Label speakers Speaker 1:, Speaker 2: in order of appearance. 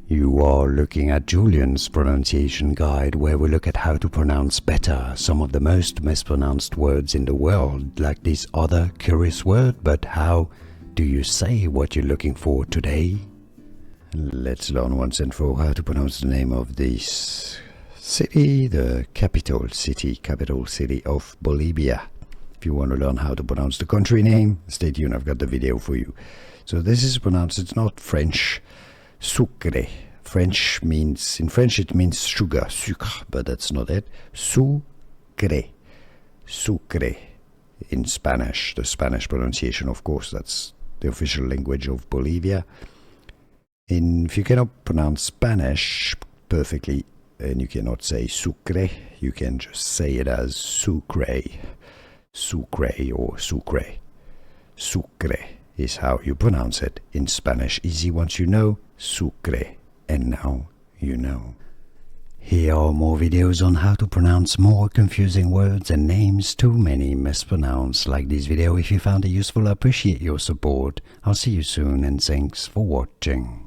Speaker 1: You are looking at Julian's pronunciation guide, where we look at how to pronounce better some of the most mispronounced words in the world, like this other curious word. But how do you say what you're looking for today? Let's learn once and for all how to pronounce the name of this city, the capital city of Bolivia. If you want to learn how to pronounce the country name, stay tuned, I've got the video for you. So this is pronounced, it's not French, sucre. French means, in French it means sugar, sucre, but that's not it. Sucre, sucre. In Spanish, the Spanish pronunciation, of course, that's the official language of Bolivia. If you cannot pronounce Spanish perfectly, and you cannot say sucre, you can just say it as sucre, sucre or sucre. Sucre is how you pronounce it in Spanish. Easy once you know, sucre, and now you know. Here are more videos on how to pronounce more confusing words and names too many mispronounced. Like this video if you found it useful. I appreciate your support. I'll see you soon and thanks for watching.